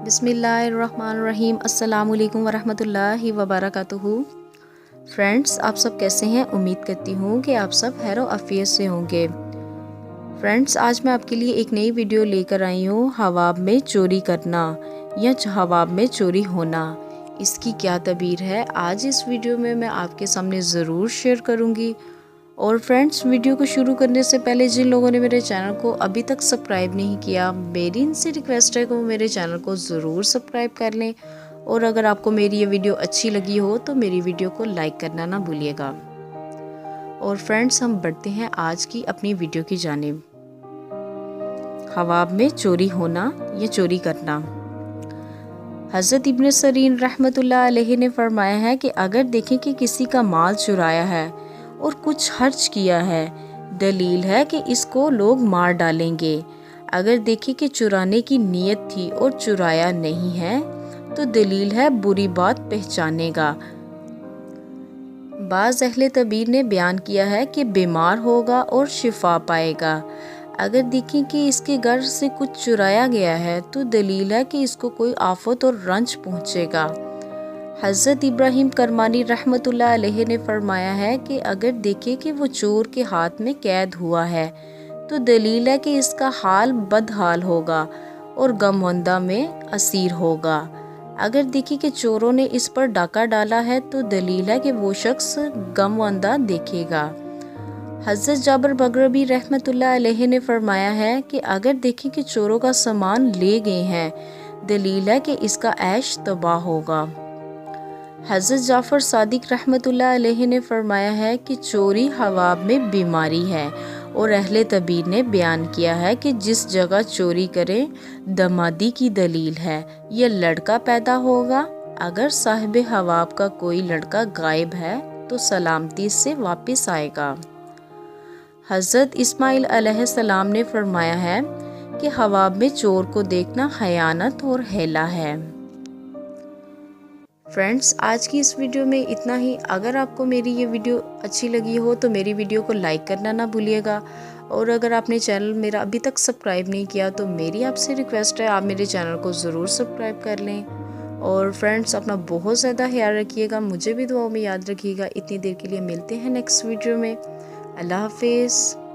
बिस्मिल्लाहिर्रहमानिर्रहीम। अस्सलाम वालेकुम वरहमतुल्लाहि वबरकातुहू। फ्रेंड्स, आप सब कैसे हैं? उम्मीद करती हूँ कि आप सब खैर आफियत से होंगे। फ्रेंड्स, आज मैं आपके लिए एक नई वीडियो लेकर आई हूँ। हवाब में चोरी करना या हवाब में चोरी होना, इसकी क्या तबीर है, आज इस वीडियो में मैं आपके सामने ज़रूर शेयर करूँगी। और फ्रेंड्स, वीडियो को शुरू करने से पहले जिन लोगों ने मेरे चैनल को अभी तक सब्सक्राइब नहीं किया, मेरी इनसे रिक्वेस्ट है कि वो मेरे चैनल को ज़रूर सब्सक्राइब कर लें। और अगर आपको मेरी ये वीडियो अच्छी लगी हो तो मेरी वीडियो को लाइक करना ना भूलिएगा। और फ्रेंड्स, हम बढ़ते हैं आज की अपनी वीडियो की जानिब। हवाब में चोरी होना या चोरी करना। हज़रत इब्न सरीन रहमतुल्लाह अलैहि ने फरमाया है कि अगर देखें कि किसी का माल चुराया है और कुछ खर्च किया है, दलील है कि इसको लोग मार डालेंगे। अगर देखें कि चुराने की नीयत थी और चुराया नहीं है, तो दलील है बुरी बात पहचानेगा। बाज़ अहले तबीर ने बयान किया है कि बीमार होगा और शिफा पाएगा। अगर देखें कि इसके घर से कुछ चुराया गया है, तो दलील है कि इसको कोई आफत और रंज पहुँचेगा। हज़रत इब्राहिम करमानी रहमतुल्लाह अलैहि ने फरमाया है कि अगर देखे कि वो चोर के हाथ में कैद हुआ है, तो दलील है कि इसका हाल बदहाल होगा और गमवंदा में असीर होगा। अगर देखे कि चोरों ने इस पर डाका डाला है, तो दलील है कि वो शख्स गमवंदा देखेगा। हज़रत जाबर बगरबी रहमतुल्लाह अलैहि ने फरमाया है कि अगर देखें कि चोरों का सामान ले गए हैं, दलील है कि इसका ऐश तबाह होगा। हज़रत जाफ़र सादिक रहमतुल्लाह अलैहि ने फरमाया है कि चोरी हवाब में बीमारी है। और अहले तबीर ने बयान किया है कि जिस जगह चोरी करें, दमादी की दलील है, यह लड़का पैदा होगा। अगर साहिब हवाब का कोई लड़का गायब है, तो सलामती से वापस आएगा। हज़रत इस्माइल अलैहिस्सलाम ने फरमाया है कि हवाब में चोर को देखना खयानत और हेला है। फ्रेंड्स, आज की इस वीडियो में इतना ही। अगर आपको मेरी ये वीडियो अच्छी लगी हो तो मेरी वीडियो को लाइक करना ना भूलिएगा। और अगर आपने चैनल मेरा अभी तक सब्सक्राइब नहीं किया, तो मेरी आपसे रिक्वेस्ट है आप मेरे चैनल को ज़रूर सब्सक्राइब कर लें। और फ्रेंड्स, अपना बहुत ज़्यादा ख्याल रखिएगा, मुझे भी दुआओं में याद रखिएगा। इतनी देर के लिए मिलते हैं नेक्स्ट वीडियो में। अल्लाह हाफिज़।